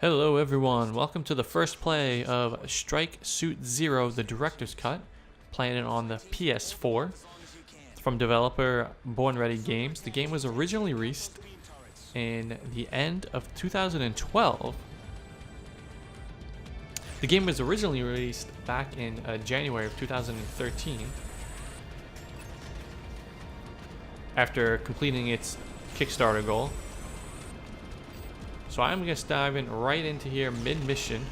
Hello everyone, welcome to the first play of Strike Suit Zero, the director's cut, playing it on the PS4 from developer Born Ready Games. The game was originally released in the end of 2012. The game was originally released back in January of 2013 after completing its Kickstarter goal. So I'm just diving right into here mid-mission.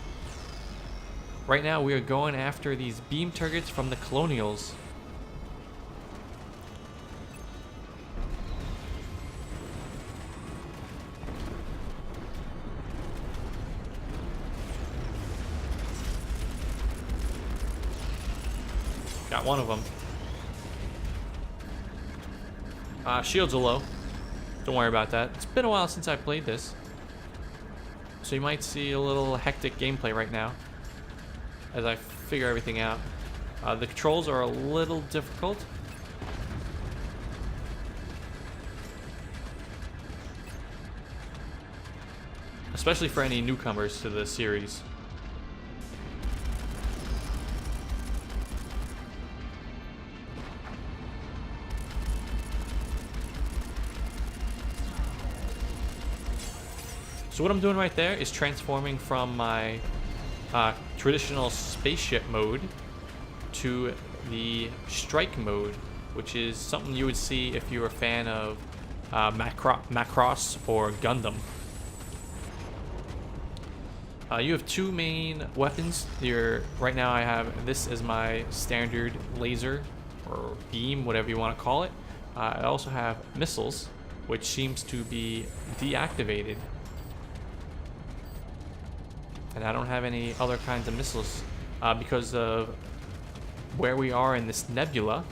Right now we are going after these beam targets from the Colonials. Got one of them. Shields are low. Don't worry about that. It's been a while since I played this, so you might see a little hectic gameplay right now as I figure everything out. The controls are a little difficult. Especially for any newcomers to the series. So what I'm doing right there is transforming from my traditional spaceship mode to the strike mode, which is something you would see if you were a fan of Macross or Gundam. You have two main weapons. Right now I have this as my standard laser or beam, whatever you want to call it. I also have missiles, which seems to be deactivated. And I don't have any other kinds of missiles because of where we are in this nebula.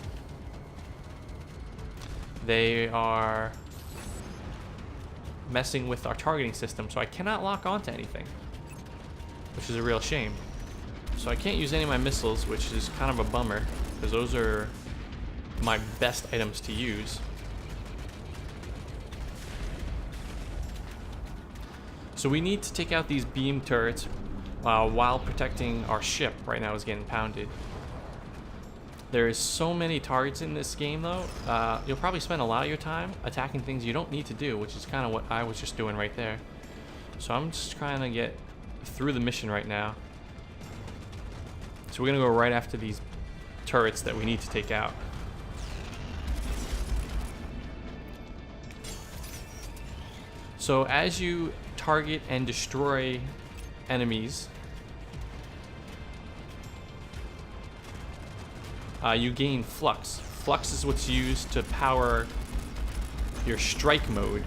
They are messing with our targeting system, so I cannot lock onto anything, which is a real shame. So I can't use any of my missiles, which is kind of a bummer, because those are my best items to use. So we need to take out these beam turrets while protecting our ship. Right now is getting pounded. There is so many targets in this game though. You'll probably spend a lot of your time attacking things you don't need to do, which is kind of what I was just doing right there. So I'm just trying to get through the mission right now. So we're gonna go right after these turrets that we need to take out. So as you target and destroy enemies, you gain flux. Flux is what's used to power your strike mode.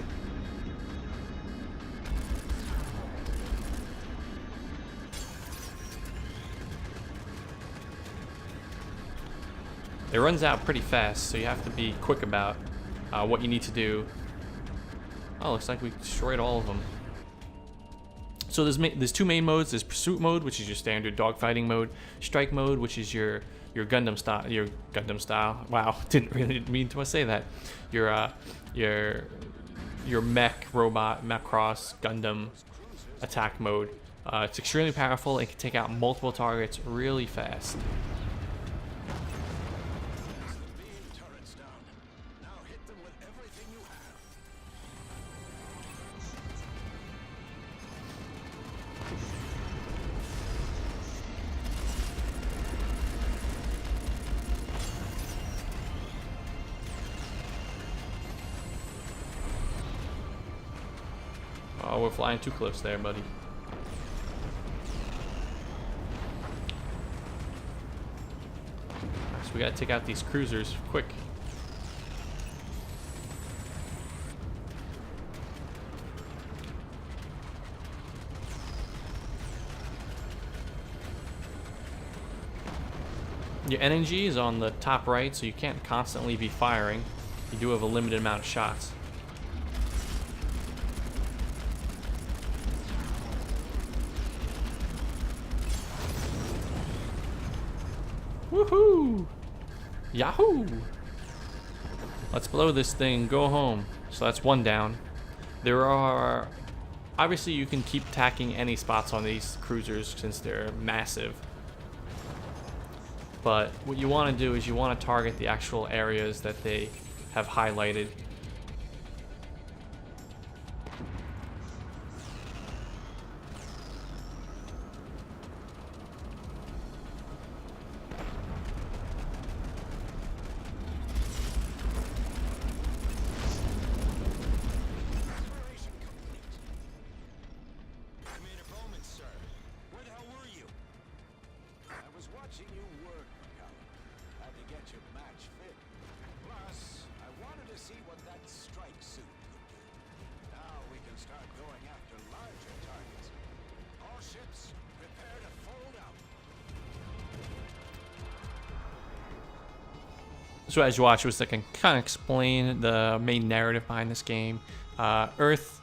It runs out pretty fast, so you have to be quick about what you need to do. Oh, looks like we destroyed all of them. So there's two main modes. There's pursuit mode, which is your standard dogfighting mode. Strike mode, which is your Gundam style. Your Gundam style. Wow, didn't really mean to say that. Your mech robot Macross Gundam attack mode. It's extremely powerful and can take out multiple targets really fast. Oh, we're flying too close there, buddy. So we gotta take out these cruisers quick. Your energy is on the top right, so you can't constantly be firing. You do have a limited amount of shots. Woohoo! Yahoo! Let's blow this thing, go home. So that's one down. There are Obviously, you can keep attacking any spots on these cruisers since they're massive. But what you want to do is you want to target the actual areas that they have highlighted. So as you watch, it was like I can kind of explain the main narrative behind this game. Earth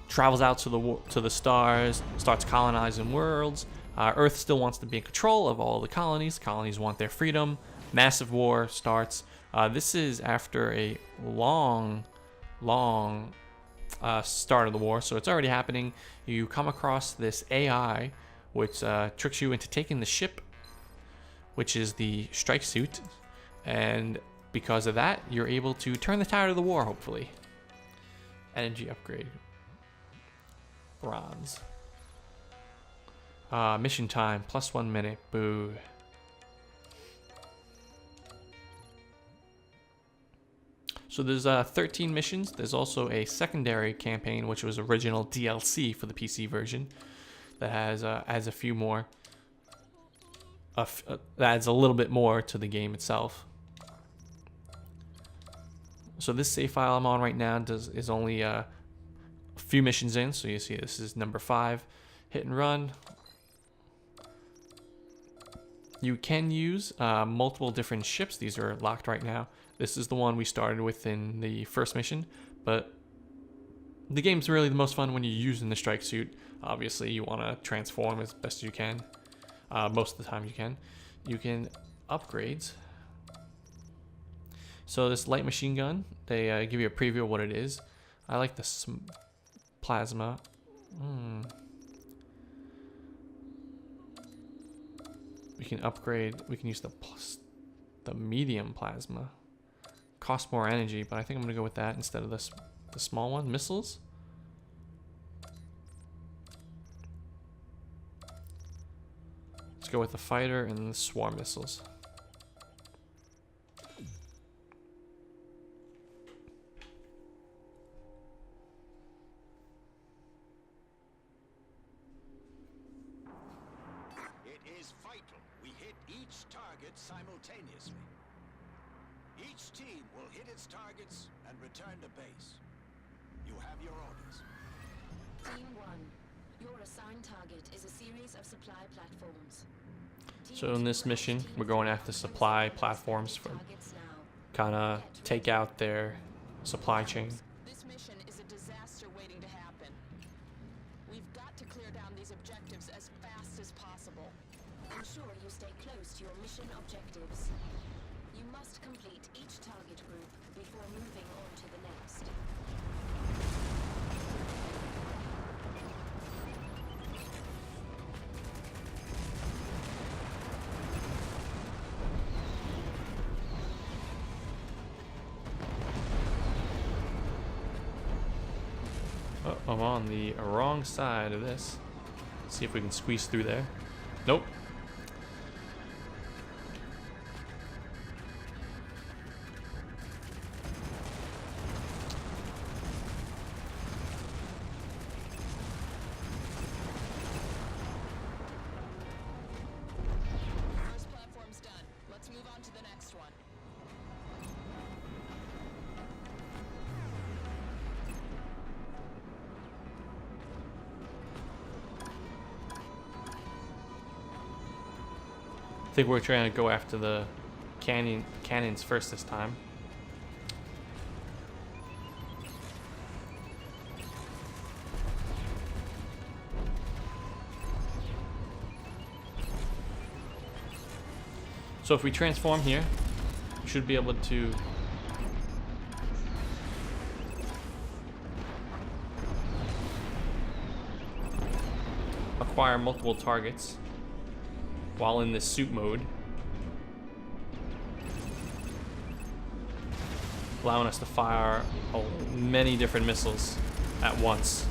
travels out to the stars, starts colonizing worlds. Earth still wants to be in control of all the colonies. Colonies want their freedom. Massive war starts. This is after a long start of the war, so it's already happening. You come across this AI, which tricks you into taking the ship, which is the strike suit, and because of that, you're able to turn the tide of the war, hopefully. Energy upgrade. Bronze. Mission time, plus 1 minute. Boo. So there's 13 missions. There's also a secondary campaign, which was original DLC for the PC version, that has adds a few more. That adds a little bit more to the game itself. So this save file I'm on right now is only a few missions in. So you see this is number 5. Hit and run. You can use multiple different ships. These are locked right now. This is the one we started with in the first mission, but the game's really the most fun when you're using the strike suit. Obviously, you want to transform as best as you can. Most of the time you can. You can upgrades. So this light machine gun, they give you a preview of what it is. I like the plasma. We can upgrade. We can use the medium plasma. Costs more energy, but I think I'm gonna go with that instead of the small one. Missiles. Let's go with the fighter and the swarm missiles. Simultaneously. Each team will hit its targets and return to base. You have your orders. Team 1, your assigned target is a series of supply platforms. So in this mission, we're going after supply platforms for kind of take out their supply chain. This mission is a disaster waiting to happen. We've got to clear down these objectives as fast as possible. Ensure you stay close to your mission objectives. You must complete each target group before moving on to the next. Oh, I'm on the wrong side of this. Let's see if we can squeeze through there. Nope. First platform's done. Let's move on to the next one. I think we're trying to go after the cannons first this time. So if we transform here, we should be able to acquire multiple targets while in this suit mode, allowing us to fire many different missiles at once.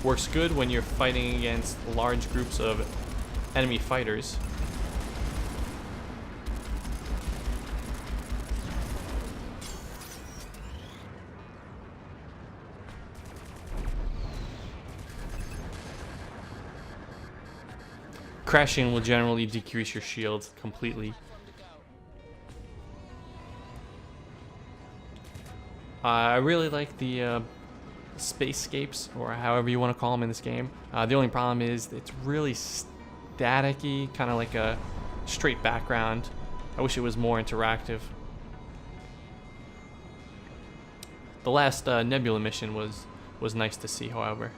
Works good when you're fighting against large groups of enemy fighters. Crashing will generally decrease your shield completely. I really like the spacescapes, or however you want to call them in this game. The only problem is it's really staticky, kind of like a straight background. I wish it was more interactive. The last Nebula mission was nice to see, however.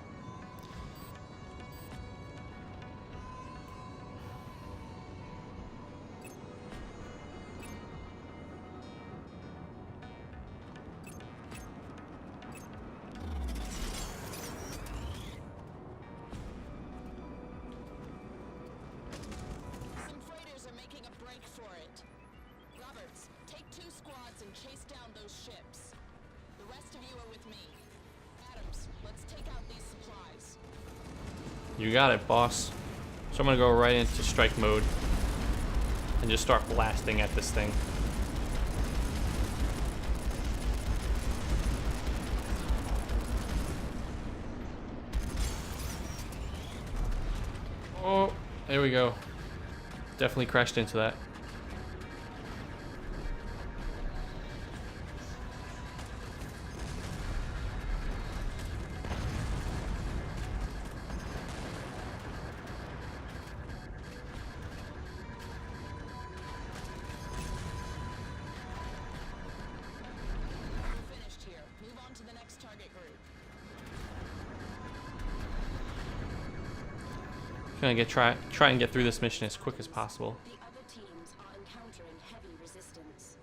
You got it, boss. So I'm gonna go right into strike mode and just start blasting at this thing. Oh, there we go. Definitely crashed into that. Gonna try and get through this mission as quick as possible. The other teams are encountering heavy resistance.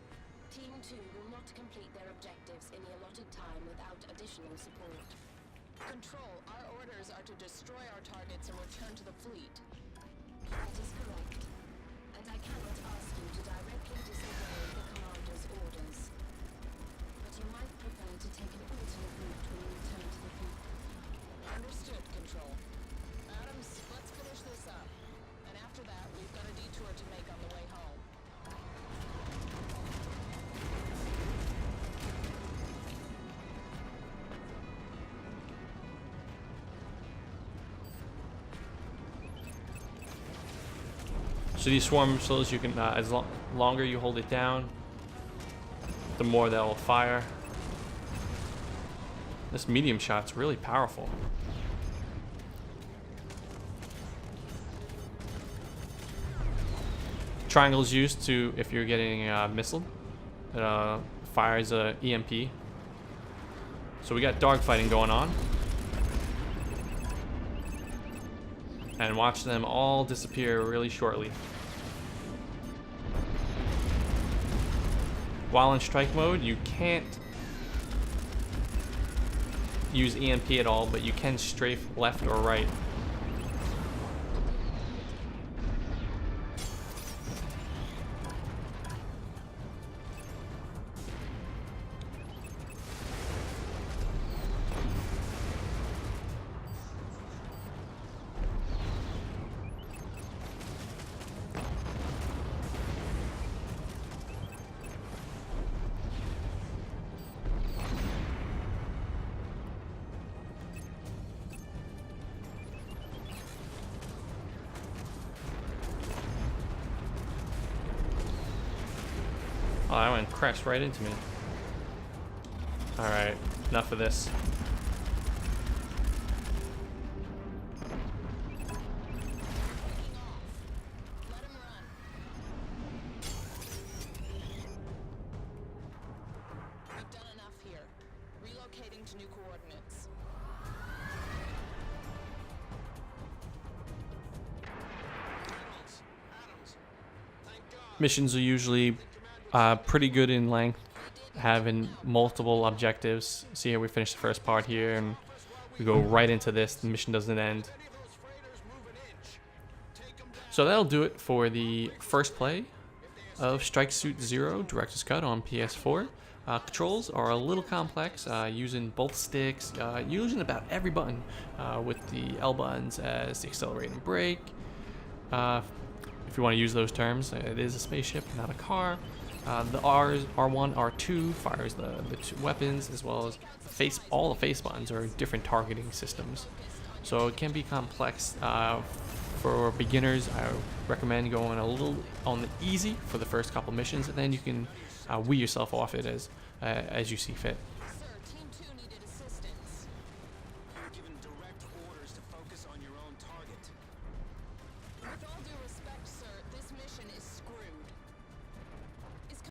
Team 2 will not complete their objectives in the allotted time without additional support. Control, our orders are to destroy our targets and return to the fleet. That is correct. And I cannot ask you to directly disobey the commander's orders. But you might prefer to take an alternate route when you return to the fleet. Understood, Control. Adams, let's finish this up. And after that, we've got a detour to make on the way home. So these swarm missiles, you can as longer you hold it down, the more that will fire. This medium shot's really powerful. Triangle is used to, if you're getting a missile, it fires a EMP. So we got dogfighting going on. And watch them all disappear really shortly. While in strike mode, you can't use EMP at all, but you can strafe left or right. Oh, that one crashed right into me. Alright, enough of this. Let him run. We've done enough here. Relocating to new coordinates. Missions are usually pretty good in length, having multiple objectives. See here, we finished the first part here, and we go right into this. The mission doesn't end. So that'll do it for the first play of Strike Suit Zero Director's Cut on PS4. Controls are a little complex, using both sticks, using about every button, with the L buttons as the accelerate and brake. If you want to use those terms, it is a spaceship, not a car. The R's, R1, R2 fires the two weapons, as well as all the face buttons are different targeting systems. So it can be complex. For beginners, I recommend going a little on the easy for the first couple missions, and then you can wheel yourself off it as you see fit.